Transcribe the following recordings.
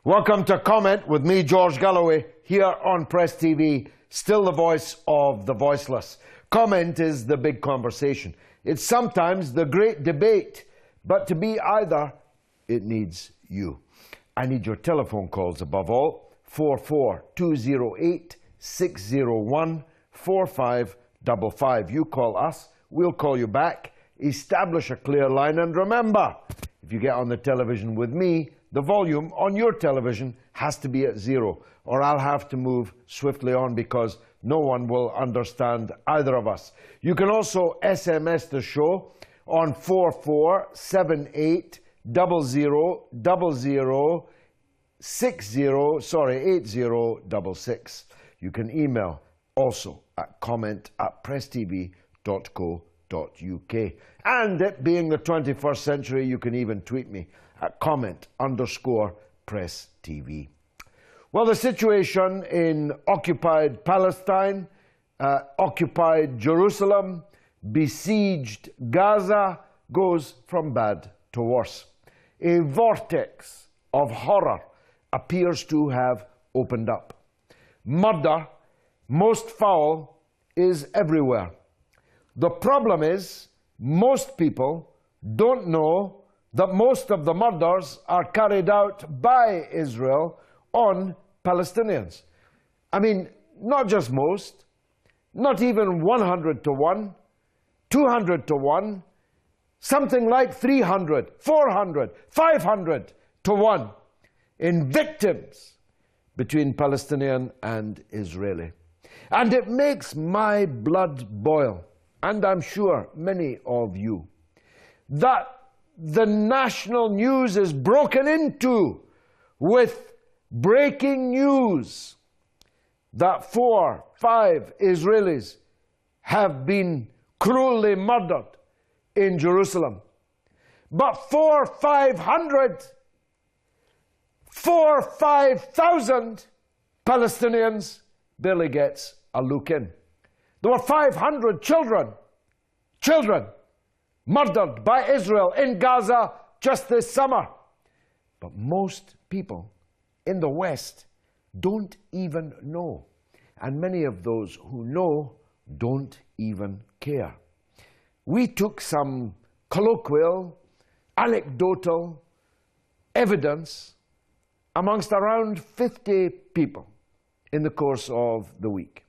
Welcome to Comment with me, George Galloway, here on Press TV, still the voice of the voiceless. Comment is the big conversation. It's sometimes the great debate, but to be either, it needs you. I need your telephone calls above all. 44208-601-4555. You call us, we'll call you back. Establish a clear line, and remember, if you get on the television with me, the volume on your television has to be at 0, or I'll have to move swiftly on because no one will understand either of us. You can also SMS the show on 8066. You can email also at comment@presstv.co.uk. And it being the 21st century, you can even tweet me at comment_PressTV. Well, the situation in occupied Palestine, occupied Jerusalem, besieged Gaza goes from bad to worse. A vortex of horror appears to have opened up. Murder, most foul, is everywhere. The problem is, most people don't know that most of the murders are carried out by Israel on Palestinians. I mean, not just most, not even 100 to 1, 200 to 1, something like 300, 400, 500 to 1 in victims between Palestinian and Israeli. And it makes my blood boil, and I'm sure many of you, that the national news is broken into with breaking news that 4, 5 Israelis have been cruelly murdered in Jerusalem. But 5,000 Palestinians barely gets a look in. There were 500 children murdered by Israel in Gaza just this summer. But most people in the West don't even know. And many of those who know don't even care. We took some colloquial, anecdotal evidence amongst around 50 people in the course of the week.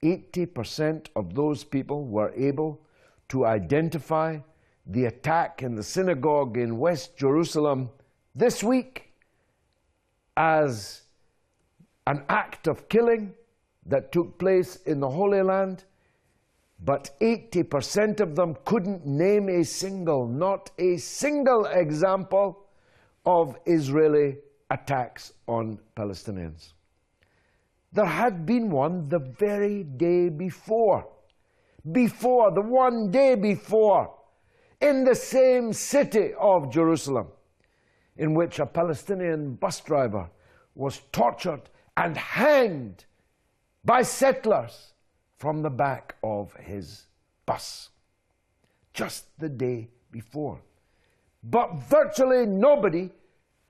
80% of those people were able to identify the attack in the synagogue in West Jerusalem this week as an act of killing that took place in the Holy Land, but 80% of them couldn't name not a single example of Israeli attacks on Palestinians. There had been one the very day before, the one day before, in the same city of Jerusalem, in which a Palestinian bus driver was tortured and hanged by settlers from the back of his bus. Just the day before. But virtually nobody,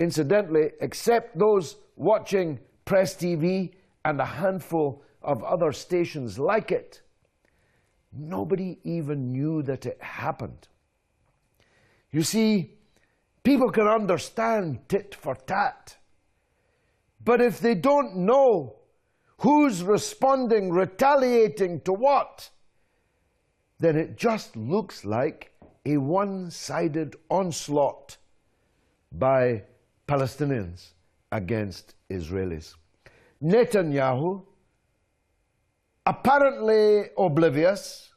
incidentally, except those watching Press TV and a handful of other stations like it, nobody even knew that it happened. You see, people can understand tit for tat, but if they don't know who's responding, retaliating to what, then it just looks like a one-sided onslaught by Palestinians against Israelis. Netanyahu, apparently oblivious,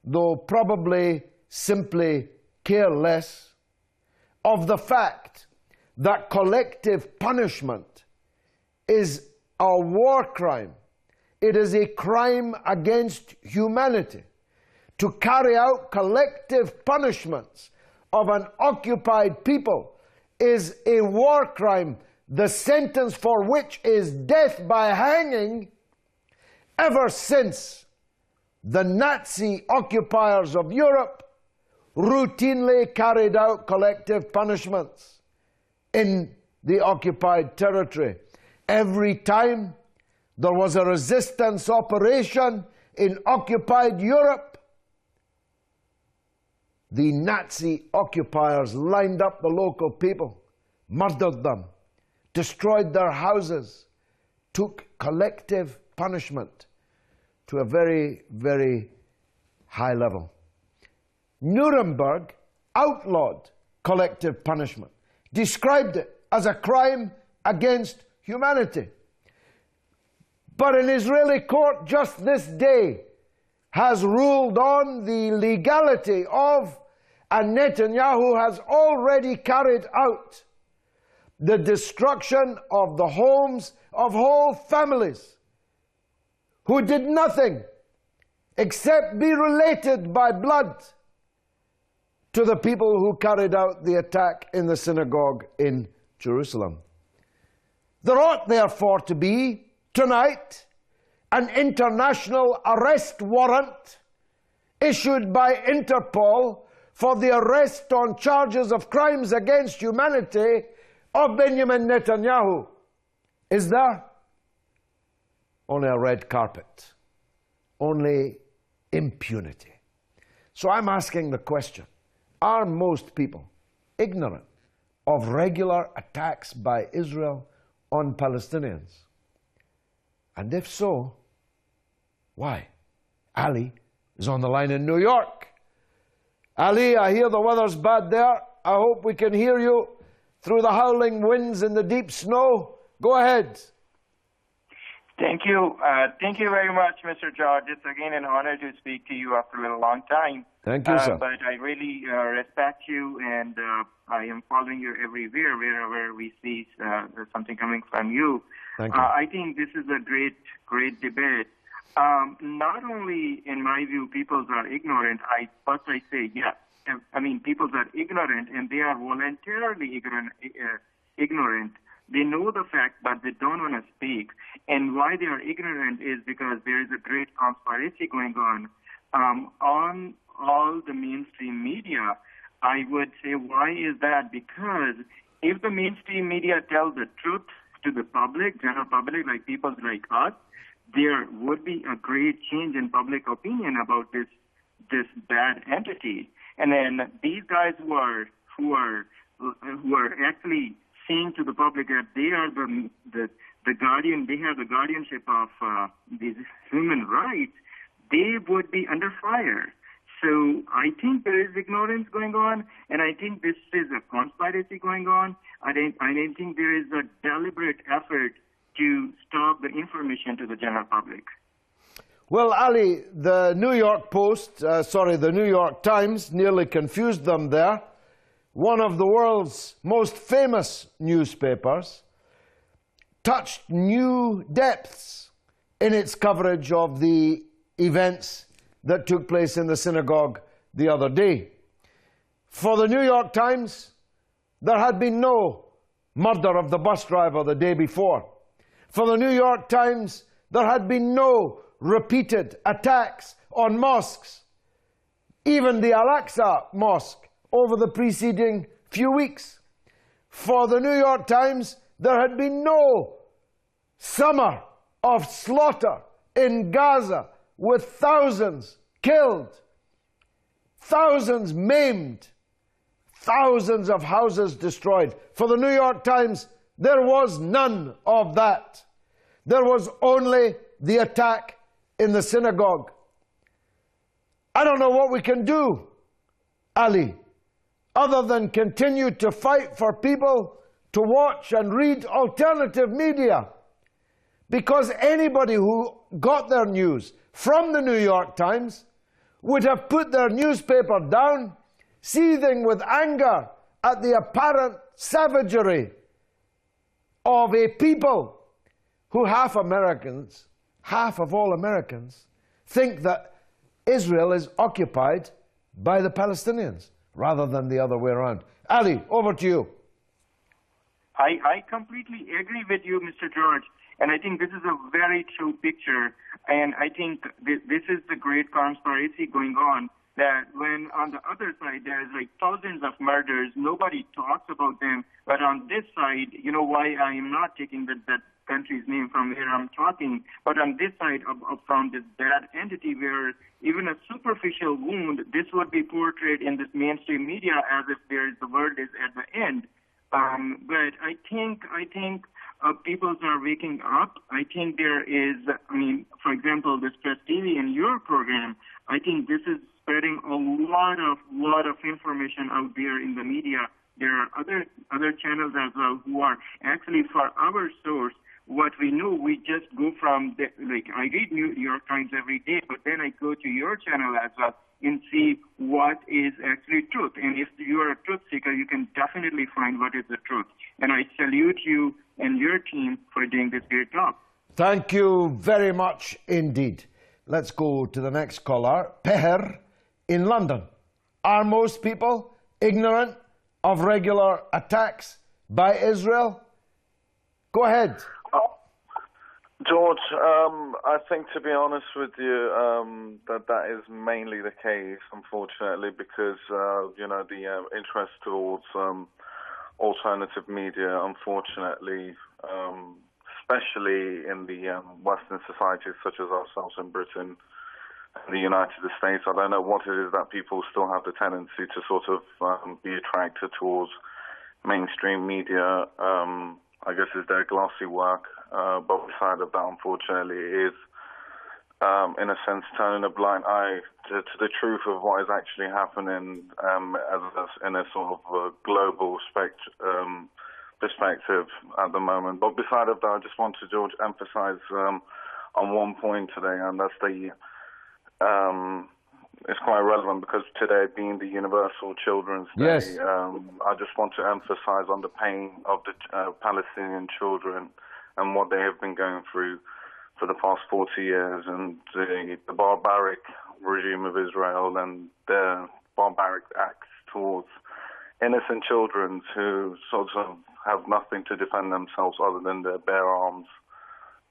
though probably simply careless, of the fact that collective punishment is a war crime. It is a crime against humanity. To carry out collective punishments of an occupied people is a war crime, the sentence for which is death by hanging. Ever since the Nazi occupiers of Europe routinely carried out collective punishments in the occupied territory. Every time there was a resistance operation in occupied Europe, the Nazi occupiers lined up the local people, murdered them, destroyed their houses, took collective punishment to a very, very high level. Nuremberg outlawed collective punishment, described it as a crime against humanity. But an Israeli court just this day has ruled on the legality of, and Netanyahu has already carried out, the destruction of the homes of whole families who did nothing except be related by blood to the people who carried out the attack in the synagogue in Jerusalem. There ought therefore to be, tonight, an international arrest warrant issued by Interpol for the arrest on charges of crimes against humanity of Benjamin Netanyahu. Is there? Only a red carpet. Only impunity. So I'm asking the question, are most people ignorant of regular attacks by Israel on Palestinians? And if so, why? Ali is on the line in New York. Ali, I hear the weather's bad there. I hope we can hear you through the howling winds and the deep snow. Go ahead. Thank you. Thank you very much, Mr. George. It's again an honor to speak to you after a long time. Thank you, sir. But I really respect you, and I am following you everywhere, wherever we see something coming from you. Thank you. I think this is a great debate. Not only, in my view, people are ignorant. First I say, yes. I mean, people are ignorant, and they are voluntarily ignorant. They know the fact, but they don't want to speak. And why they are ignorant is because there is a great conspiracy going on all the mainstream media. I would say, why is that? Because if the mainstream media tell the truth to the public, general public, like people like us, there would be a great change in public opinion about this bad entity. And then these guys who are actually saying to the public that they are the guardian, they have the guardianship of these human rights, they would be under fire. So I think there is ignorance going on, and I think this is a conspiracy going on. I don't think there is a deliberate effort to stop the information to the general public. Well, Ali, the New York the New York Times nearly confused them there. One of the world's most famous newspapers touched new depths in its coverage of the events that took place in the synagogue the other day. For the New York Times, there had been no murder of the bus driver the day before. For the New York Times, there had been no repeated attacks on mosques, even the al-Aqsa mosque, over the preceding few weeks. For the New York Times, there had been no summer of slaughter in Gaza, with thousands killed, thousands maimed, thousands of houses destroyed. For the New York Times, there was none of that. There was only the attack in the synagogue. I don't know what we can do, Ali, other than continue to fight for people to watch and read alternative media. Because anybody who got their news from the New York Times would have put their newspaper down, seething with anger at the apparent savagery of a people who half of all Americans, think that Israel is occupied by the Palestinians rather than the other way around. Ali, over to you. I completely agree with you, Mr. George. And I think this is a very true picture. And I think this is the great conspiracy going on. that when on the other side there's like thousands of murders, nobody talks about them. But on this side, you know why I am not taking that country's name from where I'm talking, but on this side from this bad entity where even a superficial wound, this would be portrayed in this mainstream media as if the world is at the end. But I think people are waking up. I think there is, for example, this Prestige in your program, I think this is spreading a lot of information out there in the media. There are other channels as well who are actually for our source. What we know, we just go from I read New York Times every day, but then I go to your channel as well and see what is actually truth. And if you are a truth seeker, you can definitely find what is the truth. And I salute you and your team for doing this great job. Thank you very much indeed. Let's go to the next caller. Peher in London. Are most people ignorant of regular attacks by Israel? Go ahead. George, I think, to be honest with you, that is mainly the case, unfortunately, because, the interest towards alternative media, unfortunately, especially in the Western societies such as ourselves in Britain and the United States, I don't know what it is that people still have the tendency to sort of be attracted towards mainstream media. I guess is their glossy work, but beside of that, unfortunately, is in a sense turning a blind eye to the truth of what is actually happening in a sort of global perspective at the moment. But beside of that, I just want to, George, emphasize on one point today, and that's it's quite relevant because today being the Universal Children's Day, yes. I just want to emphasize on the pain of the Palestinian children and what they have been going through for the past 40 years and the barbaric regime of Israel and their barbaric acts towards innocent children who sort of have nothing to defend themselves other than their bare arms.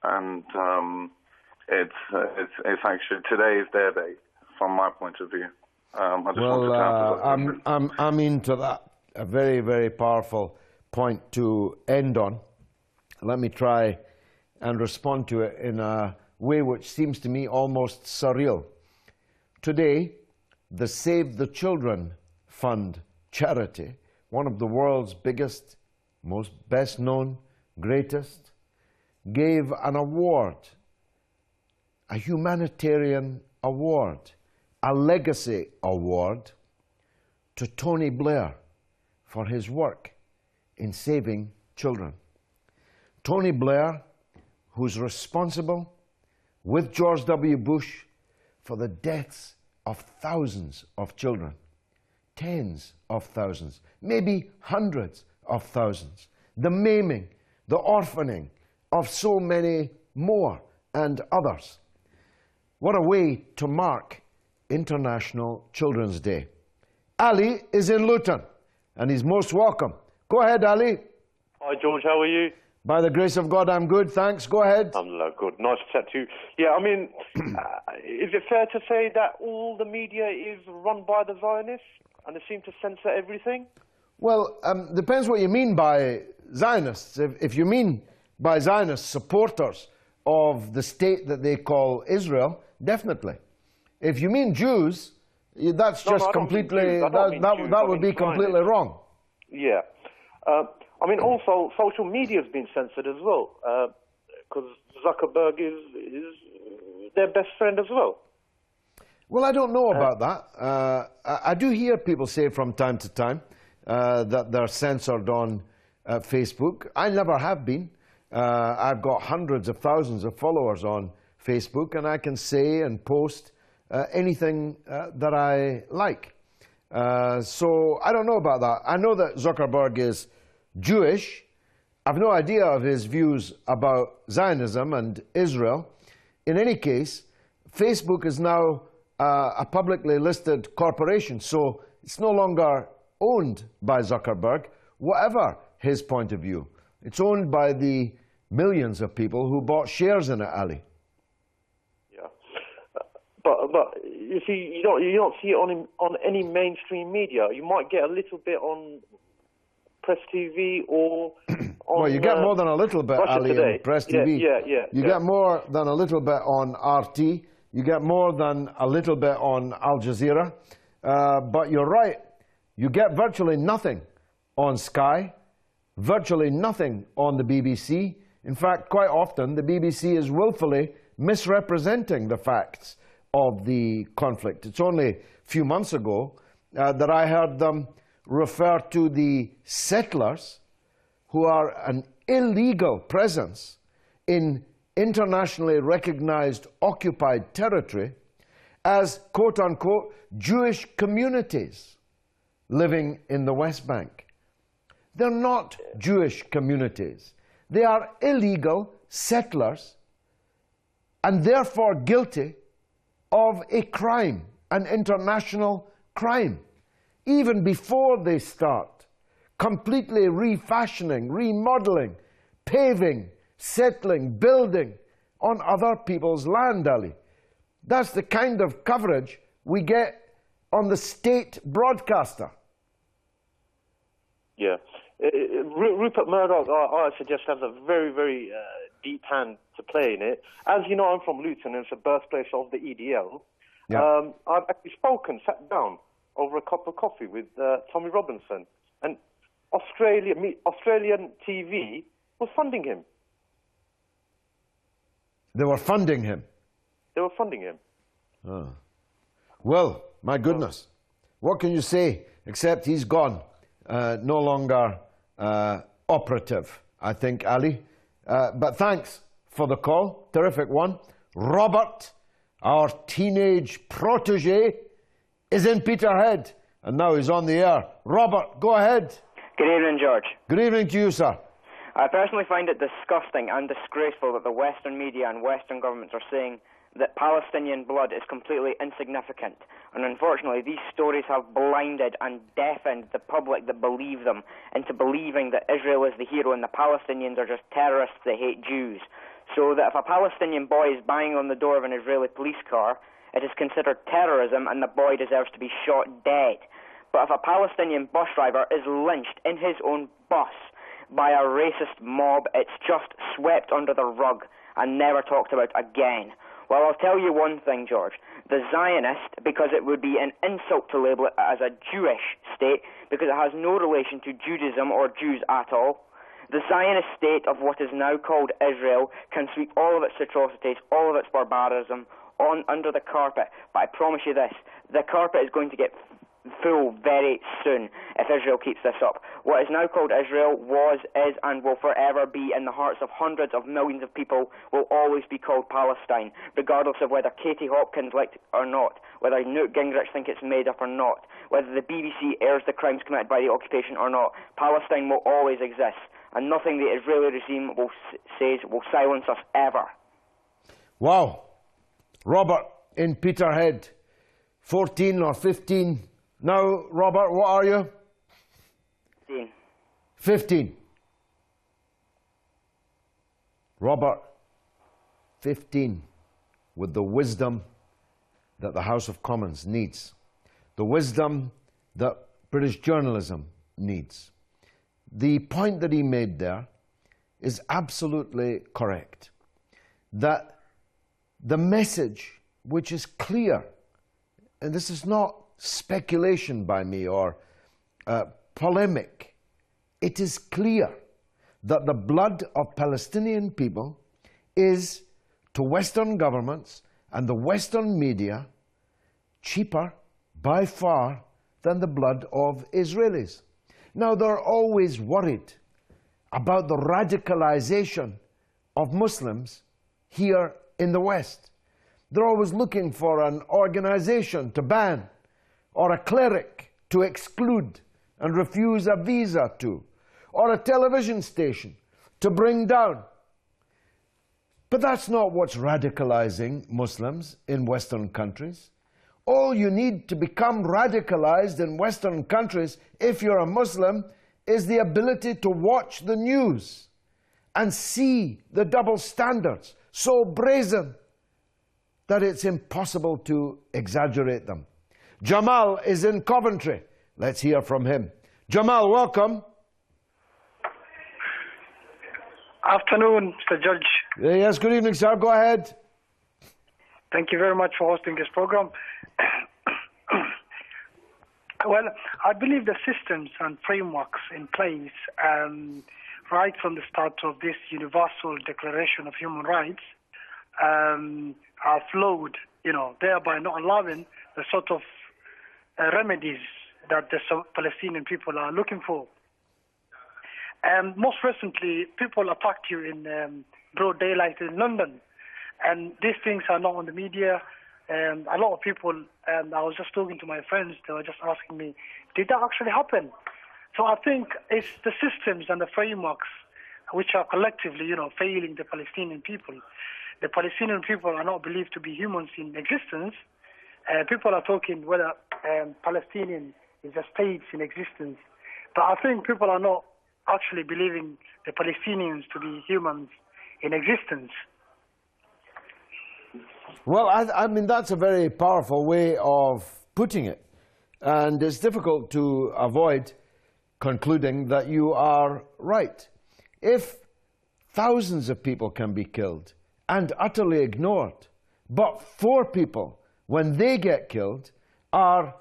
And it's actually, today is their day. From my point of view, I'm into that. A very, very powerful point to end on. Let me try and respond to it in a way which seems to me almost surreal. Today, the Save the Children Fund charity, one of the world's biggest, most best known, greatest, gave an award, a humanitarian award, a legacy award to Tony Blair for his work in saving children. Tony Blair, who's responsible with George W. Bush for the deaths of thousands of children, tens of thousands, maybe hundreds of thousands, the maiming, the orphaning of so many more and others. What a way to mark International Children's Day. Ali is in Luton, and he's most welcome. Go ahead, Ali. Hi, George. How are you? By the grace of God, I'm good. Thanks. Go ahead. Alhamdulillah, good. Nice to chat to you. Yeah, I mean, is it fair to say that all the media is run by the Zionists, and they seem to censor everything? Well, depends what you mean by Zionists. If you mean by Zionist supporters of the state that they call Israel, definitely. If you mean Jews, that's just completely, that would be completely wrong. Yeah. I mean, also, social media has been censored as well, because Zuckerberg is their best friend as well. Well, I don't know about that. I do hear people say from time to time that they're censored on Facebook. I never have been. I've got hundreds of thousands of followers on Facebook, and I can say and post anything that I like. So I don't know about that. I know that Zuckerberg is Jewish. I've no idea of his views about Zionism and Israel. In any case, Facebook is now a publicly listed corporation, so it's no longer owned by Zuckerberg, whatever his point of view. It's owned by the millions of people who bought shares in it, Ali. But you see, you don't see it on any mainstream media. You might get a little bit on Press TV or on. Well, you get more than a little bit, Russia Ali, Today. on Press TV. You get more than a little bit on RT. You get more than a little bit on Al Jazeera. But you're right. You get virtually nothing on Sky, virtually nothing on the BBC. In fact, quite often, the BBC is willfully misrepresenting the facts of the conflict. It's only a few months ago that I heard them refer to the settlers, who are an illegal presence in internationally recognized occupied territory, as quote-unquote Jewish communities living in the West Bank. They're not Jewish communities. They are illegal settlers and therefore guilty of a crime, an international crime, even before they start completely refashioning, remodeling, paving, settling, building on other people's land, Ali. That's the kind of coverage we get on the state broadcaster. Yeah. Rupert Murdoch, I suggest, has a very, very deep hand to play in it. As you know, I'm from Luton, and it's the birthplace of the EDL. Yeah. I've actually sat down over a cup of coffee with Tommy Robinson, and Australian TV was funding him. They were funding him? They were funding him. Oh. Well, my goodness. What can you say, except he's gone, no longer operative, I think, Ali. But thanks for the call. Terrific one. Robert, our teenage protege, is in Peterhead, and now he's on the air. Robert, go ahead. Good evening, George. Good evening to you, sir. I personally find it disgusting and disgraceful that the Western media and Western governments are saying that Palestinian blood is completely insignificant. And unfortunately, these stories have blinded and deafened the public that believe them into believing that Israel is the hero and the Palestinians are just terrorists that hate Jews. So that if a Palestinian boy is banging on the door of an Israeli police car, it is considered terrorism and the boy deserves to be shot dead. But if a Palestinian bus driver is lynched in his own bus by a racist mob, it's just swept under the rug and never talked about again. Well, I'll tell you one thing, George. The Zionist, because it would be an insult to label it as a Jewish state, because it has no relation to Judaism or Jews at all. The Zionist state of what is now called Israel can sweep all of its atrocities, all of its barbarism under the carpet. But I promise you this, the carpet is going to get full very soon if Israel keeps this up. What is now called Israel was, is, and will forever be in the hearts of hundreds of millions of people, will always be called Palestine, regardless of whether Katie Hopkins liked it or not, whether Newt Gingrich think it's made up or not, whether the BBC airs the crimes committed by the occupation or not. Palestine will always exist, and nothing the Israeli regime says will silence us ever. Wow. Robert in Peterhead, 14 or 15. Now, Robert, what are you? 15. 15. Robert, 15, with the wisdom that the House of Commons needs, the wisdom that British journalism needs. The point that he made there is absolutely correct, that the message, which is clear, and this is not speculation by me or polemic, it is clear that the blood of Palestinian people is, to Western governments and the Western media, cheaper by far than the blood of Israelis. Now, they're always worried about the radicalization of Muslims here in the West. They're always looking for an organization to ban, or a cleric to exclude and refuse a visa to, or a television station to bring down. But that's not what's radicalizing Muslims in Western countries. All you need to become radicalized in Western countries, if you're a Muslim, is the ability to watch the news and see the double standards, so brazen, that it's impossible to exaggerate them. Jamal is in Coventry. Let's hear from him. Jamal, welcome. Afternoon, Mr. Judge. Yes, good evening, sir. Go ahead. Thank you very much for hosting this program. Well, I believe the systems and frameworks in place right from the start of this Universal Declaration of Human Rights are flawed, thereby not allowing the sort of remedies that the Palestinian people are looking for. Most recently, people attacked you in broad daylight in London, and these things are not on the media. A lot of people, I was just talking to my friends, they were just asking me, did that actually happen? So I think it's the systems and the frameworks which are collectively, failing the Palestinian people. The Palestinian people are not believed to be humans in existence. People are talking whether Palestinian is a state in existence. But I think people are not actually believing the Palestinians to be humans in existence. Well, I mean, that's a very powerful way of putting it. And it's difficult to avoid concluding that you are right. If thousands of people can be killed and utterly ignored, but 4 people, when they get killed, are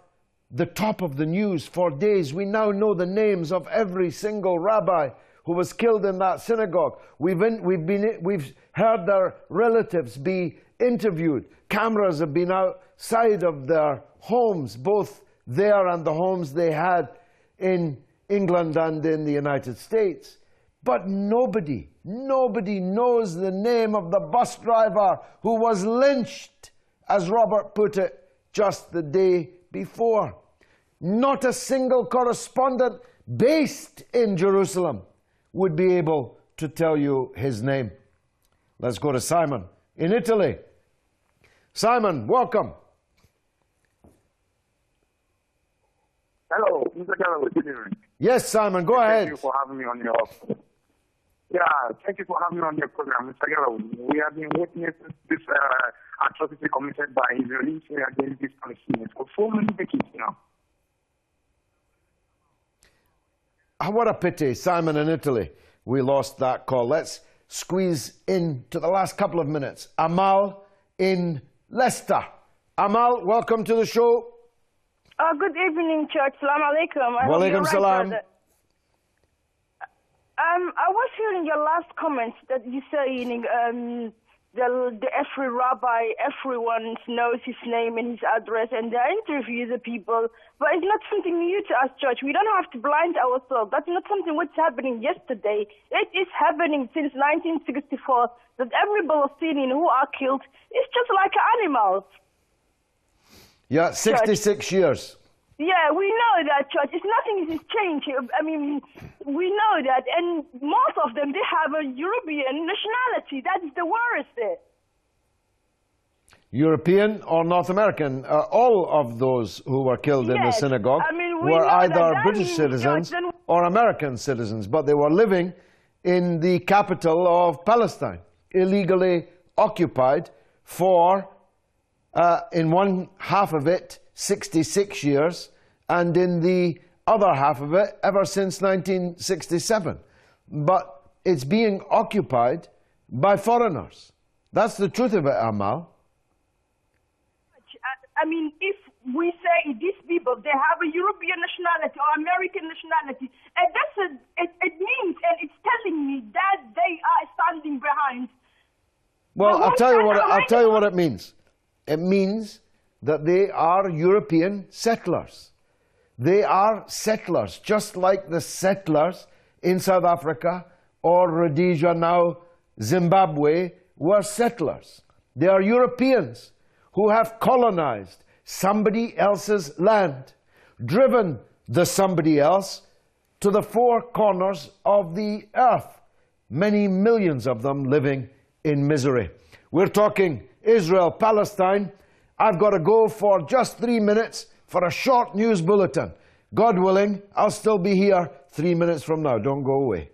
the top of the news for days. We now know the names of every single rabbi who was killed in that synagogue. We've heard their relatives be interviewed. Cameras have been outside of their homes, both there and the homes they had in England and in the United States. But nobody knows the name of the bus driver who was lynched, as Robert put it, just the day before. Not a single correspondent based in Jerusalem would be able to tell you his name. Let's go to Simon in Italy. Simon, welcome. Hello, Mr. Galloway. Good evening. Yes, Simon, go ahead. Thank you for having me on your. Thank you for having me on your program, Mr. Galloway. We have been witnessing this atrocity committed by Israelis against these Palestinians for so many decades now. What a pity, Simon in Italy. We lost that call. Let's squeeze into the last couple of minutes. Amal in Leicester. Amal, welcome to the show. Good evening, Church. Salam alaikum. Walaikum salam. I was hearing your last comments that you saying every rabbi, everyone knows his name and his address, and they interview the people. But it's not something new to us, Church. We don't have to blind ourselves. That's not something which happening yesterday. It is happening since 1964, that every Palestinian who are killed is just like animals. Yeah, 66 years. Yeah, we know that, Church. It's nothing has changed. I mean, we know that. And most of them, they have a European nationality. That is the worst. European or North American? All of those who were killed in the synagogue were either British citizens or American citizens, but they were living in the capital of Palestine, illegally occupied for, in one half of it, 66 years, and in the other half of it, ever since 1967. But it's being occupied by foreigners. That's the truth of it, Amal. I mean, if we say these people, they have a European nationality or American nationality, and it means, and it's telling me that they are standing behind. Well, I'll tell you what it means. It means that they are European settlers. They are settlers, just like the settlers in South Africa or Rhodesia, now Zimbabwe, were settlers. They are Europeans who have colonized somebody else's land, driven the somebody else to the 4 corners of the earth, many millions of them living in misery. We're talking Israel, Palestine. I've got to go for just 3 minutes for a short news bulletin. God willing, I'll still be here 3 minutes from now. Don't go away.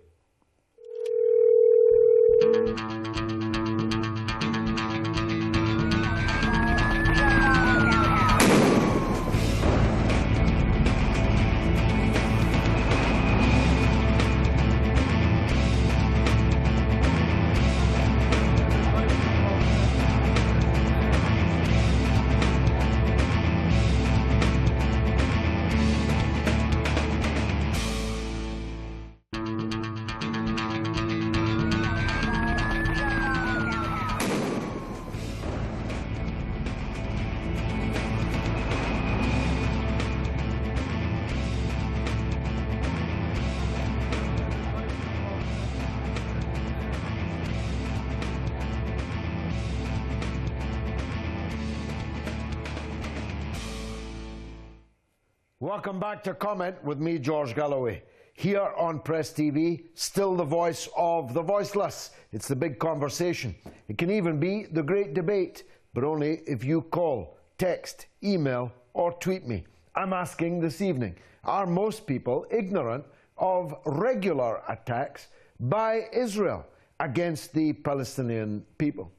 Welcome back to Comment with me, George Galloway. Here on Press TV, still the voice of the voiceless. It's the big conversation. It can even be the great debate, but only if you call, text, email, or tweet me. I'm asking this evening, are most people ignorant of regular attacks by Israel against the Palestinian people?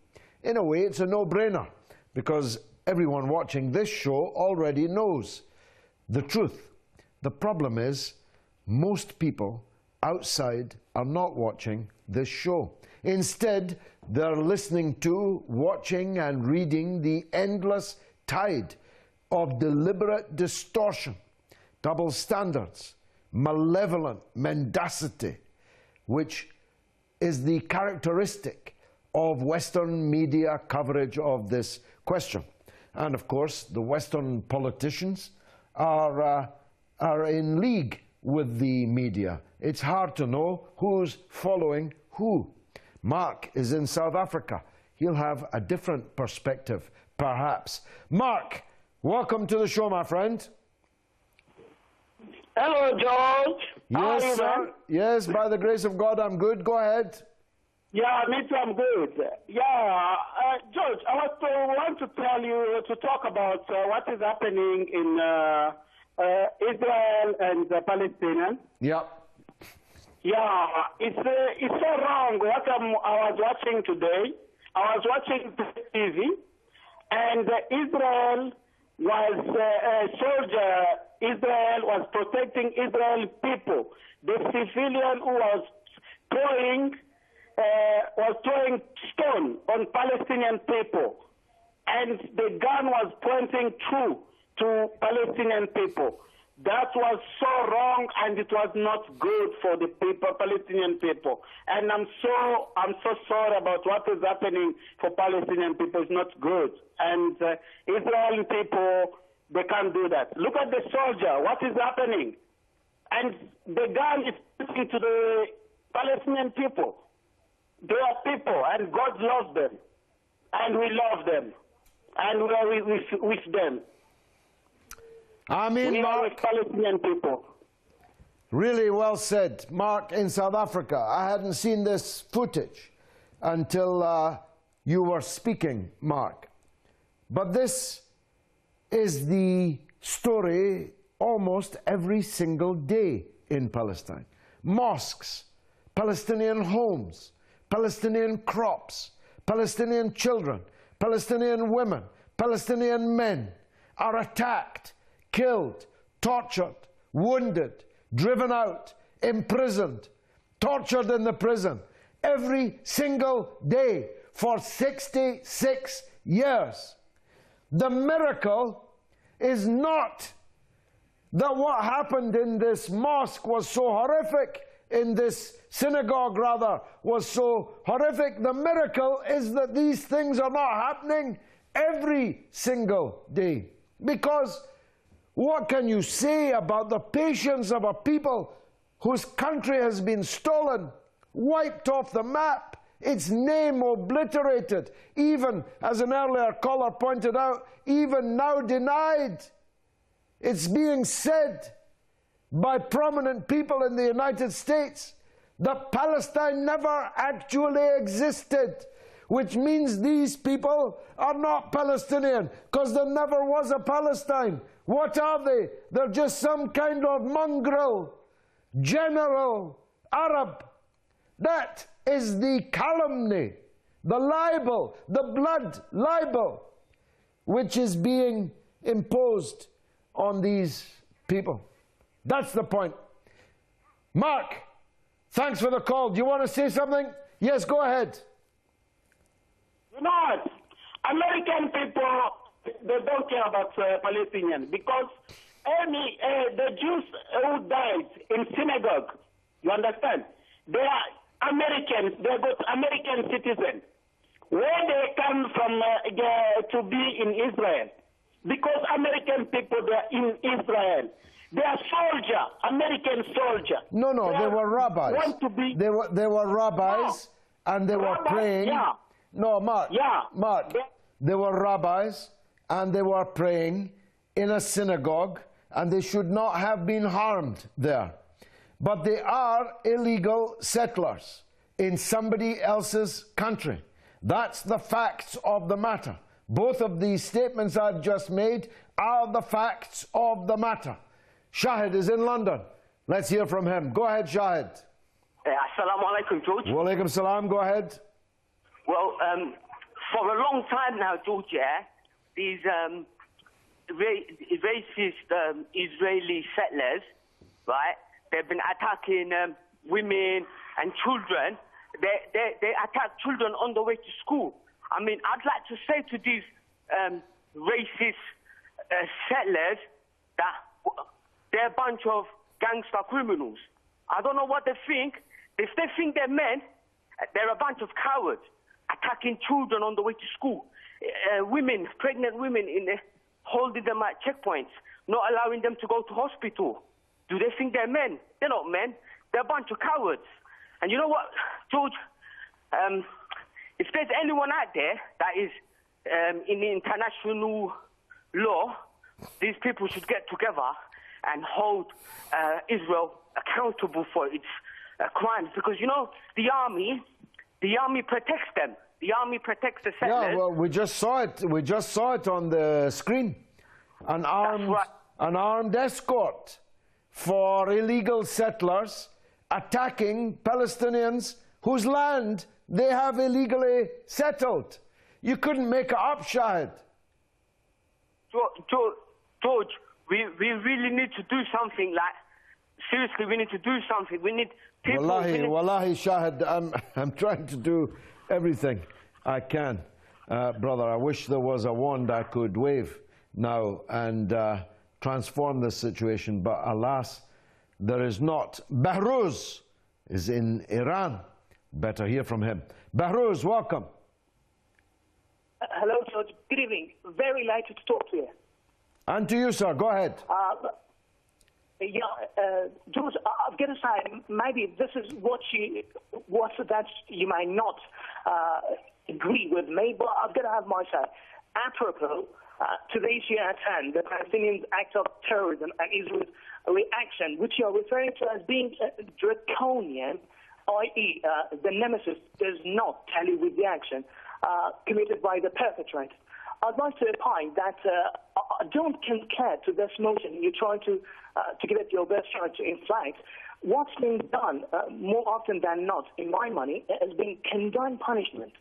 In a way, it's a no-brainer, because everyone watching this show already knows the truth. The problem is, most people outside are not watching this show. Instead, they're listening to, watching and reading the endless tide of deliberate distortion, double standards, malevolent mendacity, which is the characteristic of Western media coverage of this question. And of course, the Western politicians are in league with the media. It's hard to know who's following who. Mark is in South Africa. He'll have a different perspective, perhaps. Mark, welcome to the show, my friend. Hello, George. Yes, sir. Yes, by the grace of God, I'm good. Go ahead. Yeah, me too, I'm good. Yeah, George, I want to tell you, to talk about what is happening in Israel and the Palestinians. Yeah. Yeah, it's so wrong what I was watching today. I was watching TV, and Israel was protecting Israeli people. The civilian who was throwing stone on Palestinian people, and the gun was pointing true to Palestinian people. That was so wrong, and it was not good for the people, Palestinian people. And I'm so sorry about what is happening for Palestinian people. It's not good. And Israeli people, they can't do that. Look at the soldier. What is happening? And the gun is pointing to the Palestinian people. They are people, and God loves them, and we love them, and we are with them. I mean, we are with Palestinian people. Really well said, Mark in South Africa. I hadn't seen this footage until you were speaking, Mark. But this is the story almost every single day in Palestine. Mosques, Palestinian homes, Palestinian crops, Palestinian children, Palestinian women, Palestinian men are attacked, killed, tortured, wounded, driven out, imprisoned, tortured in the prison every single day for 66 years. The miracle is not that what happened in this mosque was so horrific, in this synagogue rather, was so horrific. The miracle is that these things are not happening every single day. Because what can you say about the patience of a people whose country has been stolen, wiped off the map, its name obliterated, even, as an earlier caller pointed out, even now denied? It's being said by prominent people in the United States that Palestine never actually existed, which means these people are not Palestinian, because there never was a Palestine. What are they? They're just some kind of mongrel, general Arab. That is the calumny, the libel, the blood libel, which is being imposed on these people. That's the point. Mark, thanks for the call. Do you want to say something? Yes, go ahead. You know what? American people, they don't care about Palestinians, because the Jews who died in synagogue, you understand? They are Americans. They got American citizens. Where they come from to be in Israel? Because American people, they are in Israel. They are soldiers, American soldiers. No, they were rabbis. Want to be... They were rabbis, and they were praying. Yeah. No, Mark. Yeah. Mark. They were rabbis, and they were praying in a synagogue, and they should not have been harmed there. But they are illegal settlers in somebody else's country. That's the facts of the matter. Both of these statements I've just made are the facts of the matter. Shahid is in London. Let's hear from him. Go ahead, Shahid. Assalamu alaikum, George. Wa alaikum salam. Go ahead. Well, for a long time now, George, these racist Israeli settlers, right, they've been attacking women and children. They attack children on the way to school. I mean, I'd like to say to these racist settlers that they're a bunch of gangster criminals. I don't know what they think. If they think they're men, they're a bunch of cowards attacking children on the way to school. Women, pregnant women, holding them at checkpoints, not allowing them to go to hospital. Do they think they're men? They're not men. They're a bunch of cowards. And you know what, George? If there's anyone out there that is in the international law, these people should get together and hold Israel accountable for its crimes. Because, you know, the army protects them. The army protects the settlers. Yeah, well, we just saw it. We just saw it on the screen. An armed escort for illegal settlers attacking Palestinians whose land they have illegally settled. You couldn't make it up, Shahid. George, we really need to do something. Seriously, we need to do something. We need people... Wallahi, Shahid, I'm trying to do everything I can. Brother, I wish there was a wand I could wave now and transform this situation, but alas, there is not. Bahruz is in Iran. Better hear from him. Bahruz, welcome. Hello, George. Good evening. Very delighted to talk to you. And to you, sir. Go ahead. George, I've got to say, maybe this is what that you might not agree with me, but I've got to have my say. Apropos to the issue at hand, the Palestinians' act of terrorism and Israel's reaction, which you are referring to as being draconian, i.e., the nemesis does not tally with the action committed by the perpetrator. I'd like to opine that I don't concur to this motion you're trying to give it your best try to inflate. What's being done more often than not, in my money, has been condign punishment.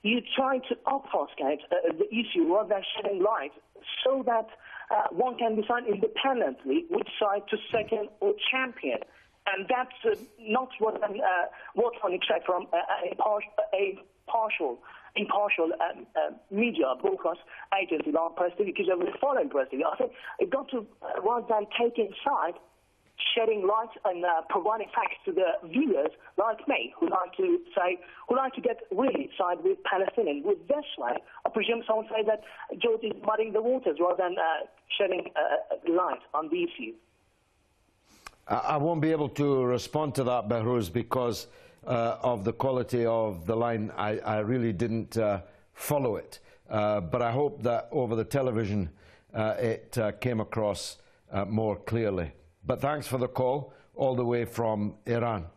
You try to obfuscate the issue rather than shedding light so that one can decide independently which side to second or champion. And that's not what one expects from a impartial media broadcast agency like Press TV, because of the foreign Press TV. I think it got to, rather than taking side, shedding light and providing facts to the viewers like me, who like to get really side with Palestinians. With this way, I presume someone say that George is muddying the waters rather than shedding light on the issue. I won't be able to respond to that, Behruz, because of the quality of the line. I really didn't follow it. But I hope that over the television it came across more clearly. But thanks for the call all the way from Iran.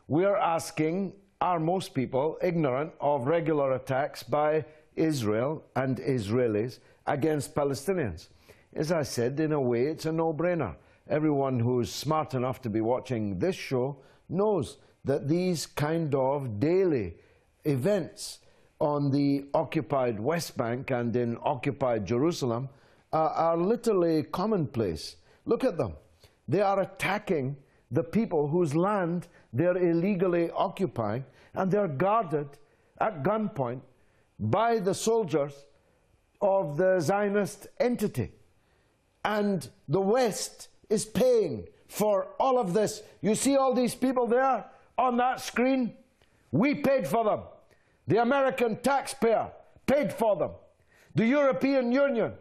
We're asking, are most people ignorant of regular attacks by Israel and Israelis against Palestinians? As I said, in a way, it's a no-brainer. Everyone who's smart enough to be watching this show knows that these kind of daily events on the occupied West Bank and in occupied Jerusalem are literally commonplace. Look at them. They are attacking the people whose land they're illegally occupying, and they're guarded at gunpoint by the soldiers of the Zionist entity. And the West is paying for all of this. You see all these people there on that screen? We paid for them. The American taxpayer paid for them. The European Union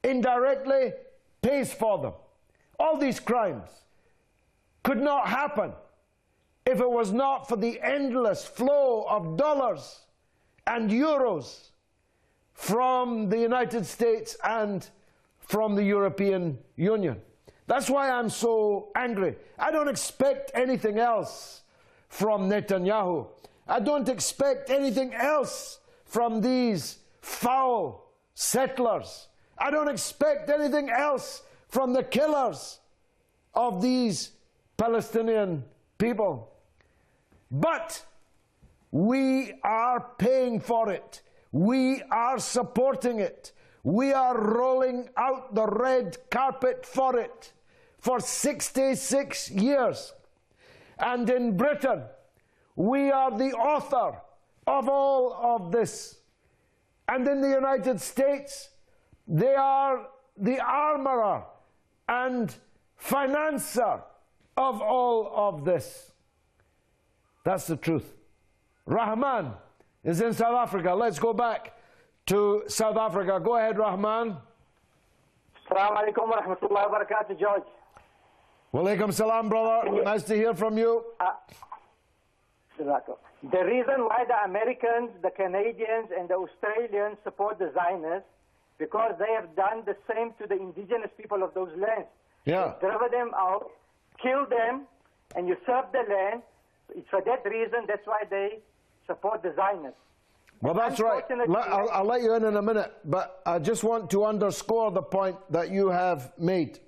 indirectly pays for them. All these crimes could not happen if it was not for the endless flow of dollars and euros from the United States and from the European Union. That's why I'm so angry. I don't expect anything else from Netanyahu. I don't expect anything else from these foul settlers. I don't expect anything else from the killers of these Palestinian people. But we are paying for it. We are supporting it. We are rolling out the red carpet for it for 66 years. And in Britain, we are the author of all of this. And in the United States, they are the armorer and financer of all of this. That's the truth. Rahman is in South Africa. Let's go back to South Africa. Go ahead, Rahman. Assalamu alaikum wa rahmatullahi wa barakatuh, George. Walaikum salam, brother. Nice to hear from you. The reason why the Americans, the Canadians, and the Australians support the Zionists, because they have done the same to the indigenous people of those lands. Yeah. They driven them out, killed them, and usurped the land. It's for that reason, that's why they support the Zionists. Well, that's right. I'll let you in a minute, but I just want to underscore the point that you have made.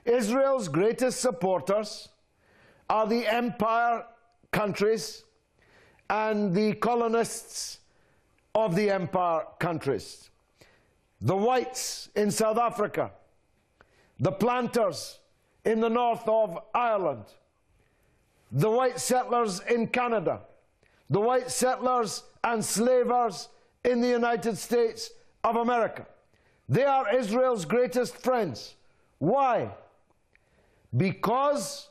Israel's greatest supporters are the empire countries and the colonists of the empire countries. The whites in South Africa, the planters in the north of Ireland, the white settlers in Canada, the white settlers and slavers in the United States of America. They are Israel's greatest friends. Why? Because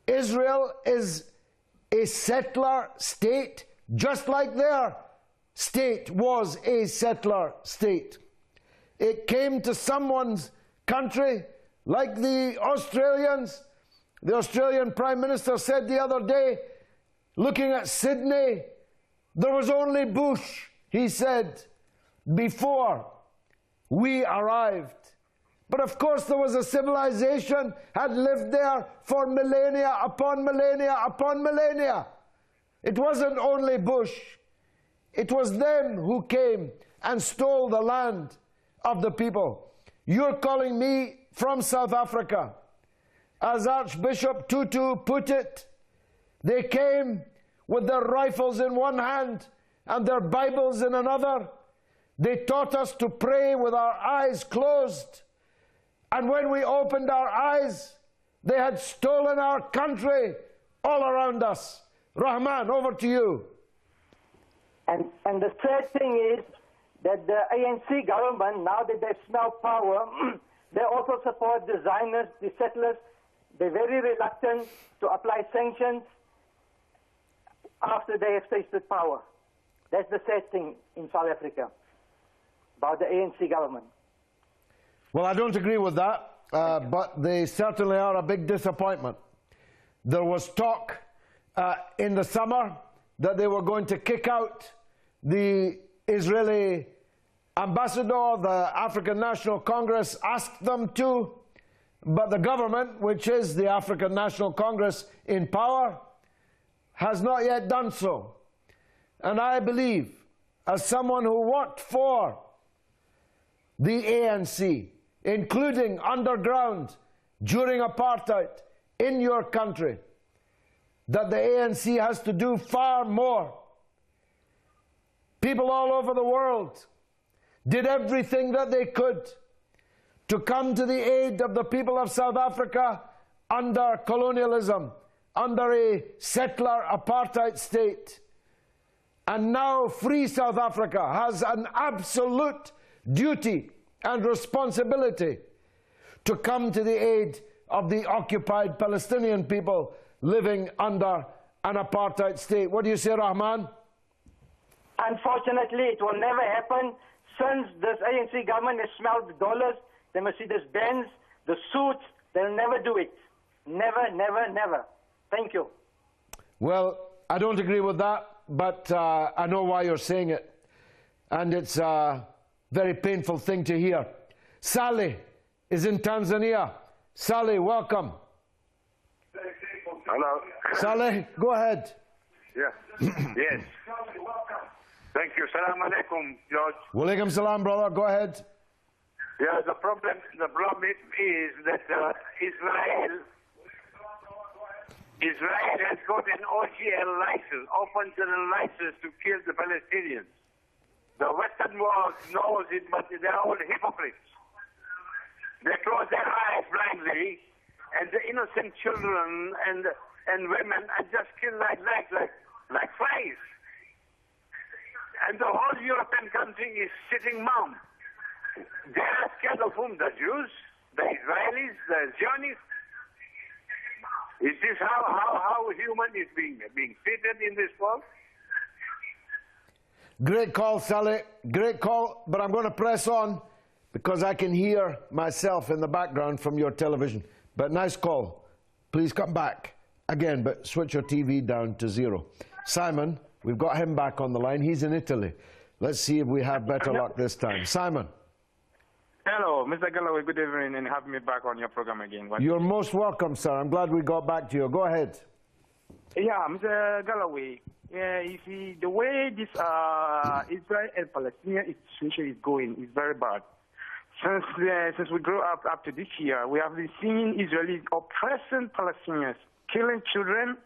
Israel is a settler state, just like their state was a settler state. It came to someone's country, like the Australians. The Australian Prime Minister said the other day, looking at Sydney, there was only bush, he said, before we arrived. But of course there was a civilization had lived there for millennia upon millennia upon millennia. It wasn't only bush. It was them who came and stole the land of the people. You're calling me from South Africa. As Archbishop Tutu put it, they came with their rifles in one hand and their Bibles in another. They taught us to pray with our eyes closed. And when we opened our eyes, they had stolen our country all around us. Rahman, over to you. And the third thing is that the ANC government, now that they smell power, they also support the Zionists, the settlers. They're very reluctant to apply sanctions after they have tasted power. That's the sad thing in South Africa about the ANC government. Well, I don't agree with that, but they certainly are a big disappointment. There was talk in the summer that they were going to kick out the Israeli ambassador. The African National Congress asked them to, but the government, which is the African National Congress in power, has not yet done so. And I believe, as someone who worked for the ANC, including underground during apartheid in your country, that the ANC has to do far more. People all over the world did everything that they could to come to the aid of the people of South Africa under colonialism, under a settler apartheid state. And now free South Africa has an absolute duty and responsibility to come to the aid of the occupied Palestinian people living under an apartheid state. What do you say, Rahman? Unfortunately, it will never happen. Since this ANC government has smelled the dollars, the Mercedes-Benz, the suits, they'll never do it. Never, never, never. Thank you. Well, I don't agree with that, but I know why you're saying it. And it's a very painful thing to hear. Sally is in Tanzania. Saleh, welcome. Hello. Saleh, go ahead. Yeah. Yes. Thank you. Salam alaikum, George. Walaikum salam, brother. Go ahead. Yeah, the problem is that Israel has got an OGL license, open general license to kill the Palestinians. The Western world knows it, but they're all hypocrites. They close their eyes blindly, and the innocent children and women are just killed like flies. And the whole European country is sitting mum. They are scared of whom? The Jews, the Israelis, the Zionists. Is this how human is being treated in this world? Great call, Saleh. Great call, but I'm going to press on because I can hear myself in the background from your television. But nice call. Please come back again, but switch your TV down to 0. Simon, we've got him back on the line. He's in Italy. Let's see if we have better luck this time. Simon. Hello, Mr. Galloway, good evening, and having me back on your program again. You're most welcome, sir. I'm glad we got back to you. Go ahead. Yeah, Mr. Galloway, you see, the way this Israel and Palestinian situation is going is very bad. Since we grew up to this year, we have been seeing Israelis oppressing Palestinians, killing children,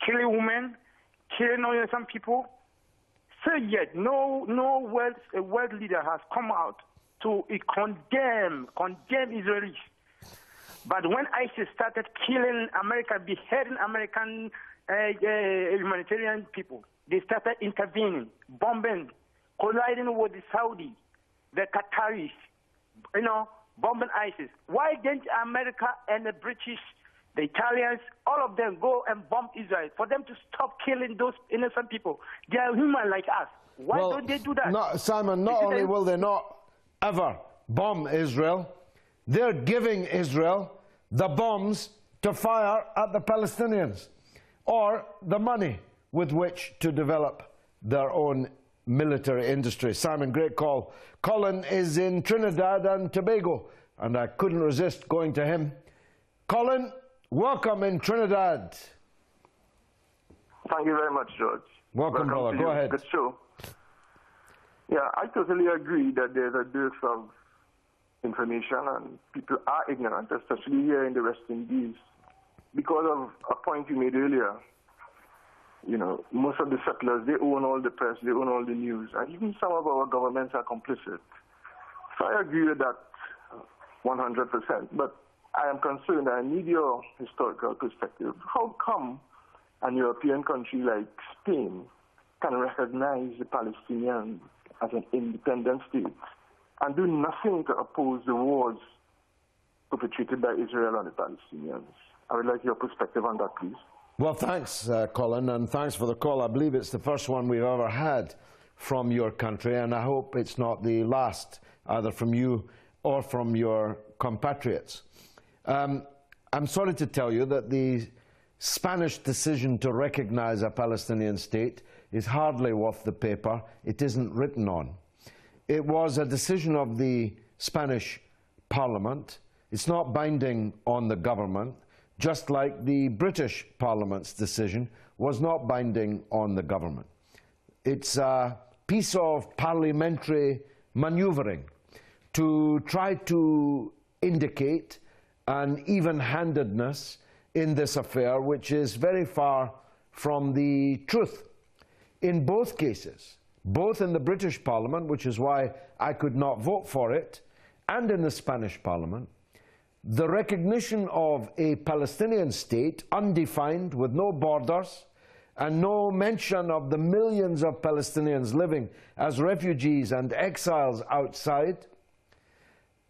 killing women, killing some people. So yet, no world leader has come out to condemn Israelis. But when ISIS started killing beheading American humanitarian people, they started intervening, bombing, colliding with the Saudi, the Qataris, bombing ISIS. Why didn't America and the British, the Italians, all of them go and bomb Israel for them to stop killing those innocent people? They are human like us. Why don't they do that? Simon, not only will they not ever bomb Israel, they're giving Israel the bombs to fire at the Palestinians, or the money with which to develop their own military industry. Simon, great call. Colin is in Trinidad and Tobago, and I couldn't resist going to him. Colin, welcome in Trinidad. Thank you very much, George. Welcome brother. Go ahead. Good show. Yeah, I totally agree that there's a dearth of information and people are ignorant, especially here in the West Indies. Because of a point you made earlier, most of the settlers, they own all the press, they own all the news, and even some of our governments are complicit. So I agree with that 100%, but I am concerned, I need your historical perspective. How come an European country like Spain can recognize the Palestinians as an independent state and do nothing to oppose the wars perpetrated by Israel on the Palestinians? I would like your perspective on that, please. Well, thanks, Colin, and thanks for the call. I believe it's the first one we've ever had from your country, and I hope it's not the last, either from you or from your compatriots. I'm sorry to tell you that the Spanish decision to recognize a Palestinian state is hardly worth the paper it isn't written on. It was a decision of the Spanish Parliament. It's not binding on the government, just like the British Parliament's decision was not binding on the government. It's a piece of parliamentary manoeuvring to try to indicate an even-handedness in this affair, which is very far from the truth. In both cases, both in the British Parliament, which is why I could not vote for it, and in the Spanish Parliament, the recognition of a Palestinian state, undefined, with no borders, and no mention of the millions of Palestinians living as refugees and exiles outside,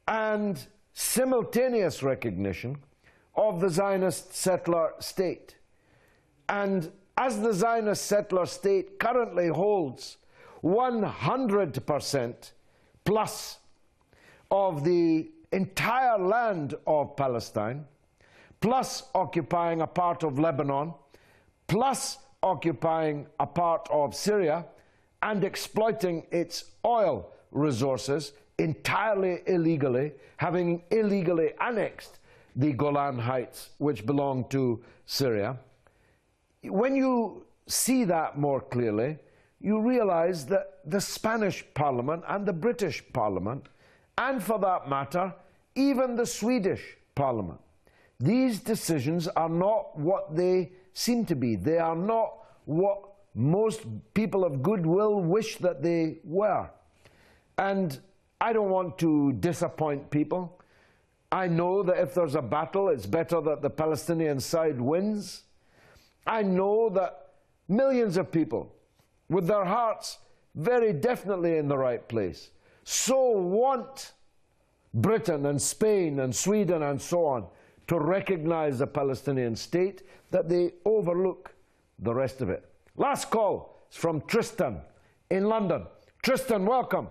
and simultaneous recognition of the Zionist settler state. And as the Zionist settler state currently holds 100% plus of the entire land of Palestine, plus occupying a part of Lebanon, plus occupying a part of Syria, and exploiting its oil resources entirely illegally, having illegally annexed the Golan Heights, which belong to Syria. When you see that more clearly, you realize that the Spanish Parliament and the British Parliament, and for that matter, even the Swedish Parliament, these decisions are not what they seem to be. They are not what most people of goodwill wish that they were. And I don't want to disappoint people. I know that if there's a battle, it's better that the Palestinian side wins. I know that millions of people, with their hearts very definitely in the right place, so want Britain and Spain and Sweden and so on to recognize the Palestinian state that they overlook the rest of it. Last call is from Tristan in London. Tristan, welcome.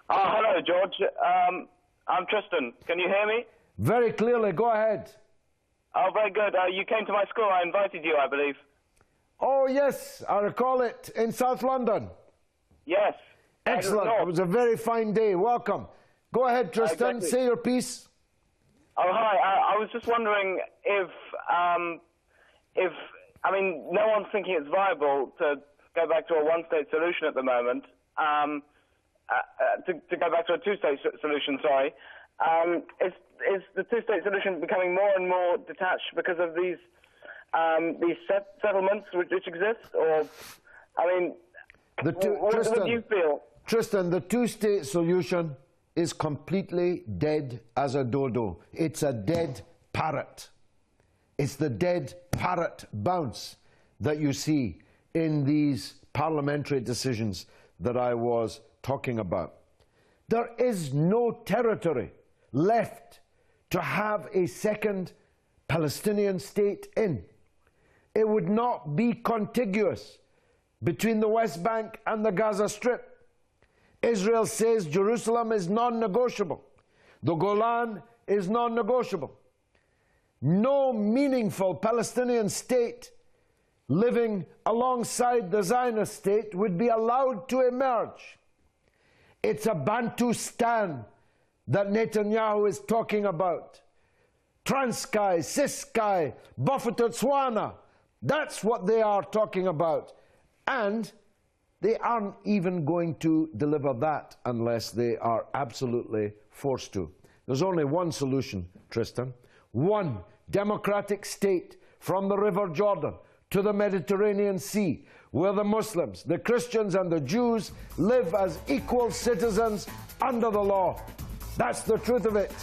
Hello, George. I'm Tristan. Can you hear me? Very clearly. Go ahead. Oh, very good. You came to my school. I invited you, I believe. Oh, yes. I recall it. In South London. Yes. Excellent. It was a very fine day. Welcome. Go ahead, Tristan. Exactly. Say your piece. Oh, hi. I was just wondering if, I mean, no one's thinking it's viable to go back to a one-state solution at the moment. To go back to a two-state solution, sorry. Is the two-state solution becoming more and more detached because of these settlements which exist? Or, I mean, what do you feel? Tristan, the two-state solution is completely dead as a dodo. It's a dead parrot. It's the dead parrot bounce that you see in these parliamentary decisions that I was talking about. There is no territory left to have a second Palestinian state in. It would not be contiguous between the West Bank and the Gaza Strip. Israel says Jerusalem is non-negotiable. The Golan is non-negotiable. No meaningful Palestinian state living alongside the Zionist state would be allowed to emerge. It's a Bantustan that Netanyahu is talking about. Transkei, Ciskei, Botswana. That's what they are talking about. And they aren't even going to deliver that unless they are absolutely forced to. There's only one solution, Tristan. One democratic state from the River Jordan to the Mediterranean Sea, where the Muslims, the Christians and the Jews live as equal citizens under the law. That's the truth of it.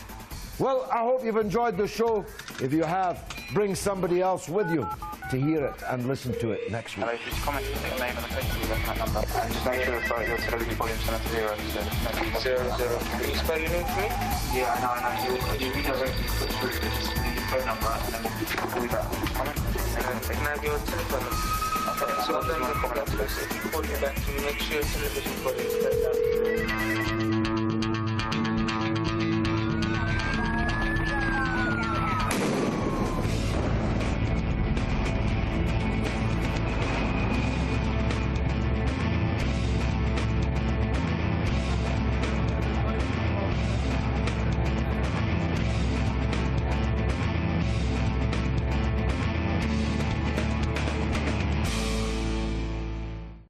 Well, I hope you've enjoyed the show. If you have, bring somebody else with you to hear it and listen to it next week. Hello, just comment your name and the place you left that number. And just make sure it's like your television volume set up to 0. So 0. Can you spell your name for me? Yeah, I know. You redirectly put through the phone number and then we'll call you back. Comment. And then can I have your telephone number? Okay, so I'll then call you back to make sure your television volume is set up.